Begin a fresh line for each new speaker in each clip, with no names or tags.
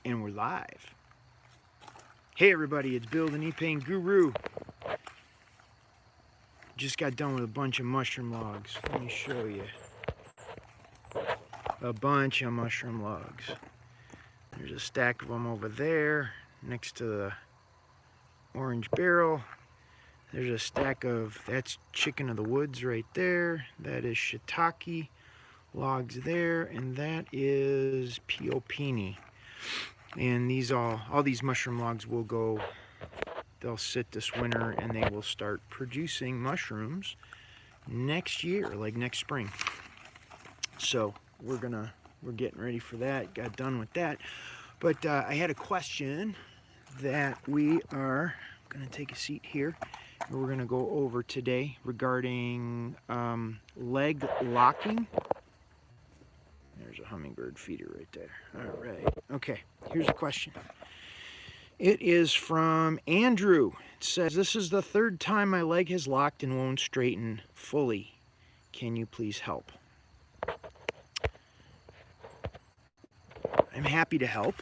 And we're live. Hey everybody, it's Bill the Knee Pain Guru. Just got done with a bunch of mushroom logs. Let me show you. A bunch of mushroom logs. There's a stack of them over there next to the orange barrel. There's a stack of, that's chicken of the woods right there. That is shiitake logs there, and that is piopini. And these all these mushroom logs will go, they'll sit this winter and they will start producing mushrooms next year, like next spring. So we're getting ready for that. Got done with that. But I had a question that we are gonna take a seat here. And we're gonna go over today regarding leg locking. There's a hummingbird feeder right there. All right. Okay, here's a question. It is from Andrew. It says, this is the third time my leg has locked and won't straighten fully. Can you please help? I'm happy to help.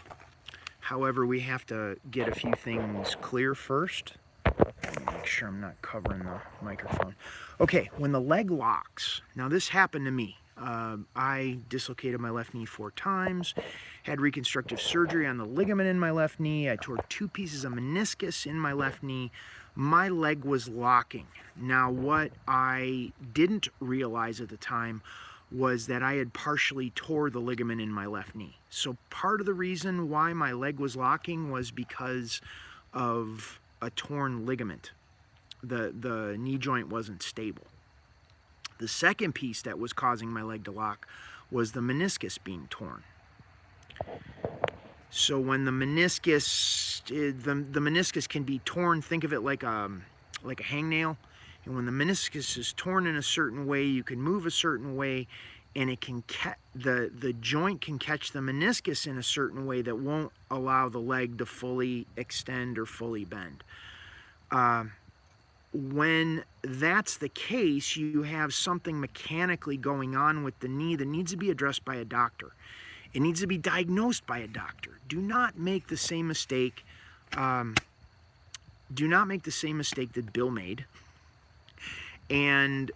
However, we have to get a few things clear first. Make sure I'm not covering the microphone. Okay, when the leg locks, now this happened to me. I dislocated my left knee 4 times, had reconstructive surgery on the ligament in my left knee. I tore 2 pieces of meniscus in my left knee. My leg was locking. Now, what I didn't realize at the time was that I had partially tore the ligament in my left knee. So part of the reason why my leg was locking was because of a torn ligament. The knee joint wasn't stable. The second piece that was causing my leg to lock was the meniscus being torn. So when the meniscus, the meniscus can be torn, think of it like a hangnail. And when the meniscus is torn in a certain way, you can move a certain way, and it can the joint can catch the meniscus in a certain way that won't allow the leg to fully extend or fully bend. When that's the case, you have something mechanically going on with the knee that needs to be addressed by a doctor. It needs to be diagnosed by a doctor. Do not make the same mistake. Do not make the same mistake that Bill made, and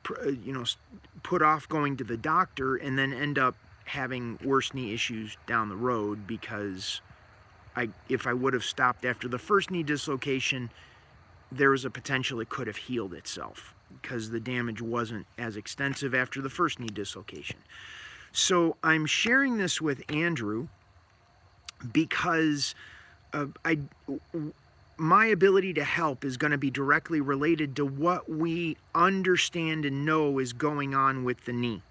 put off going to the doctor, and then end up having worse knee issues down the road because if I would have stopped after the first knee dislocation, there was a potential it could have healed itself because the damage wasn't as extensive after the first knee dislocation. So I'm sharing this with Andrew because my ability to help is going to be directly related to what we understand and know is going on with the knee.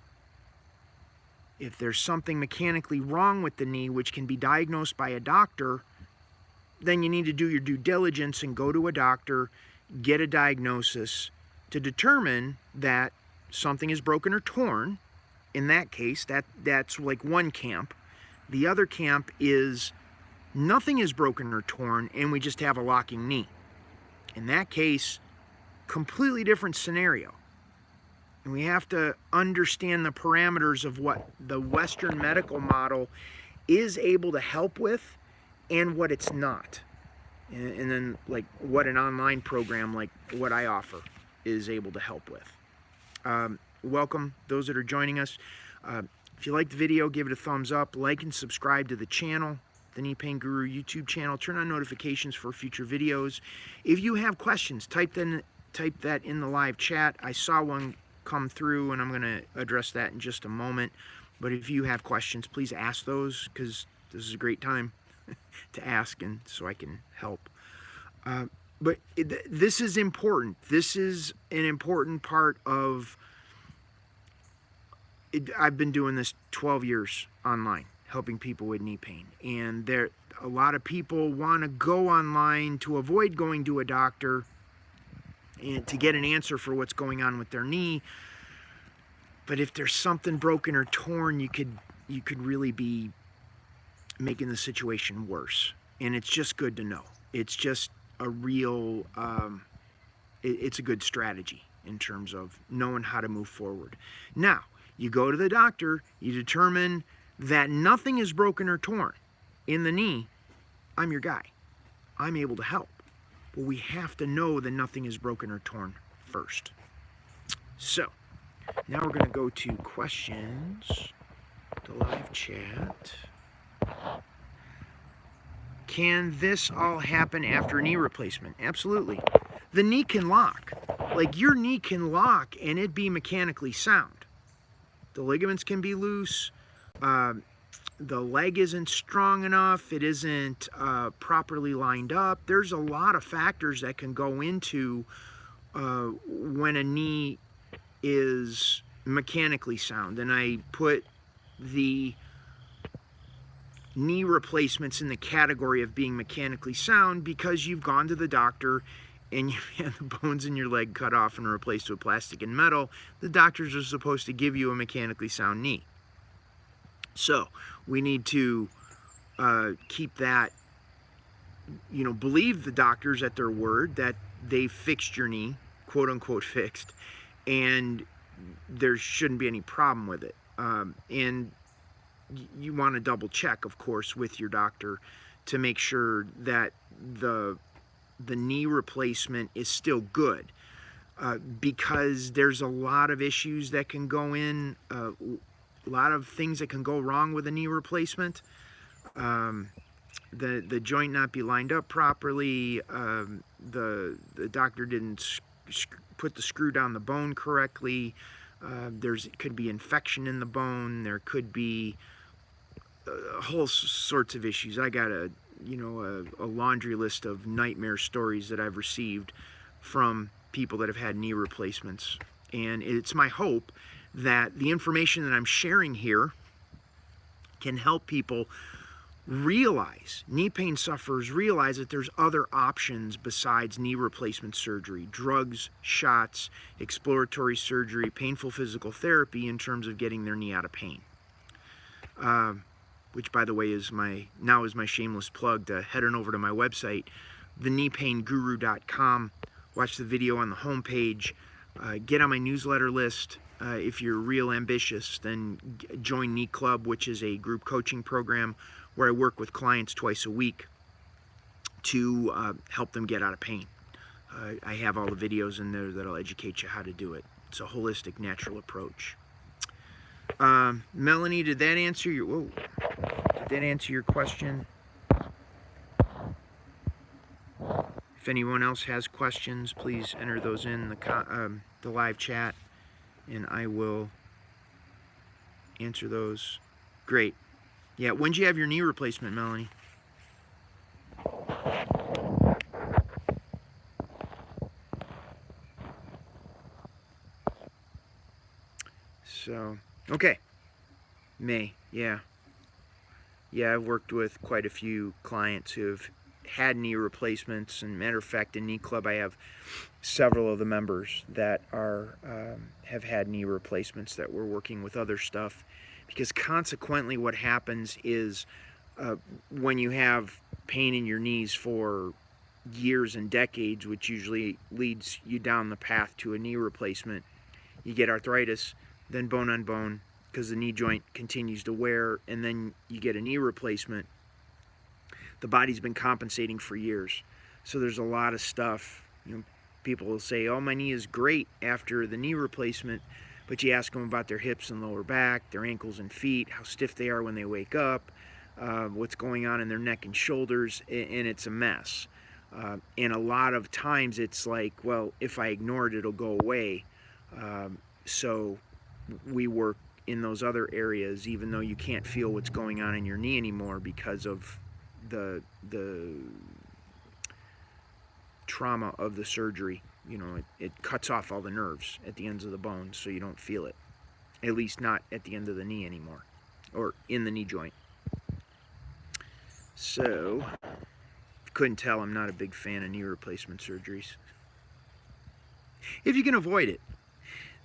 If there's something mechanically wrong with the knee, which can be diagnosed by a doctor, then you need to do your due diligence and go to a doctor, get a diagnosis to determine that something is broken or torn. In that case, that's like one camp. The other camp is nothing is broken or torn and we just have a locking knee. In that case, completely different scenario. And we have to understand the parameters of what the Western medical model is able to help with and what it's not. And then like what an online program like what I offer is able to help with. Welcome those that are joining us. If you like the video, give it a thumbs up, like and subscribe to the channel, the Knee Pain Guru YouTube channel. Turn on notifications for future videos. If you have questions, type that in the live chat. I saw one come through and I'm going to address that in just a moment. But if you have questions, please ask those because this is a great time to ask and so I can help. But this is important. This is an important part of it. I've been doing this 12 years online, helping people with knee pain. And a lot of people want to go online to avoid going to a doctor and to get an answer for what's going on with their knee. But if there's something broken or torn, you could really be making the situation worse. And it's just good to know. It's just a real, it's a good strategy in terms of knowing how to move forward. Now, you go to the doctor, you determine that nothing is broken or torn. in the knee, I'm your guy. I'm able to help. But we have to know that nothing is broken or torn first. So, now we're going to go to questions, the live chat. Can this all happen after a knee replacement? Absolutely. The knee can lock. Like, your knee can lock and it be mechanically sound. The ligaments can be loose. The leg isn't strong enough. It isn't properly lined up. There's a lot of factors that can go into when a knee is mechanically sound. And I put the knee replacements in the category of being mechanically sound because you've gone to the doctor and you've had the bones in your leg cut off and replaced with plastic and metal. The doctors are supposed to give you a mechanically sound knee. So we need to keep that, believe the doctors at their word that they fixed your knee, quote unquote fixed, and there shouldn't be any problem with it. And you want to double check, of course, with your doctor to make sure that the knee replacement is still good, because there's a lot of issues that can go in, a lot of things that can go wrong with a knee replacement. The joint not be lined up properly, the doctor didn't put the screw down the bone correctly, could be infection in the bone, there could be whole sorts of issues. I got a laundry list of nightmare stories that I've received from people that have had knee replacements. And it's my hope that the information that I'm sharing here can help people realize, knee pain sufferers realize that there's other options besides knee replacement surgery, drugs, shots, exploratory surgery, painful physical therapy in terms of getting their knee out of pain. Which, by the way, is my shameless plug to head on over to my website, thekneepainguru.com. Watch the video on the homepage. Get on my newsletter list. If you're real ambitious, then join KneeClub, which is a group coaching program where I work with clients twice a week to help them get out of pain. I have all the videos in there that'll educate you how to do it. It's a holistic, natural approach. Melanie, did that answer your question? If anyone else has questions, please enter those in the live chat, and I will answer those. Great. Yeah, when did you have your knee replacement, Melanie? So, okay. May, yeah. Yeah, I've worked with quite a few clients who have had knee replacements, and matter of fact, in KneeClub I have several of the members that have had knee replacements that we're working with other stuff, because consequently what happens is when you have pain in your knees for years and decades, which usually leads you down the path to a knee replacement, you get arthritis, then bone on bone, because the knee joint continues to wear, and then you get a knee replacement. The body's been compensating for years. So there's a lot of stuff. People will say, oh, my knee is great after the knee replacement, but you ask them about their hips and lower back, their ankles and feet, how stiff they are when they wake up, what's going on in their neck and shoulders, and it's a mess. And a lot of times it's like, well, if I ignore it, it'll go away. So we work in those other areas, even though you can't feel what's going on in your knee anymore because of the trauma of the surgery. It cuts off all the nerves at the ends of the bones, so you don't feel it, at least not at the end of the knee anymore, or in the knee joint. So, if you couldn't tell, I'm not a big fan of knee replacement surgeries, if you can avoid it.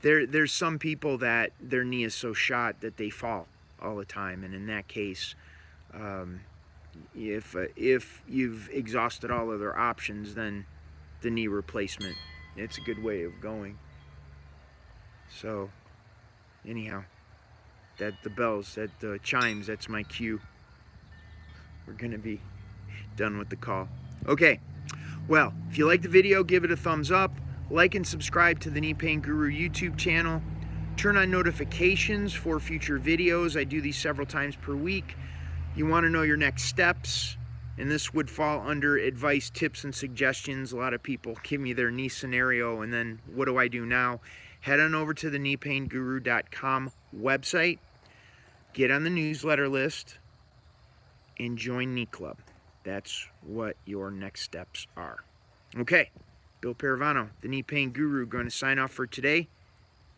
There's some people that their knee is so shot that they fall all the time, and in that case, if you've exhausted all other options, then the knee replacement, it's a good way of going. So anyhow, the chimes, that's my cue. we're going to be done with the call. Okay, well, if you like the video, give it a thumbs up. Like and subscribe to the Knee Pain Guru YouTube channel. Turn on notifications for future videos. I do these several times per week. You want to know your next steps, and this would fall under advice, tips, and suggestions. A lot of people give me their knee scenario, and then what do I do now? Head on over to the kneepainguru.com website, get on the newsletter list, and join KneeClub. That's what your next steps are. Okay, Bill Paravano, the Knee Pain Guru, going to sign off for today.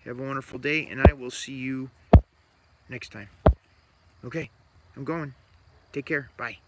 Have a wonderful day, and I will see you next time. Okay, I'm going. Take care. Bye.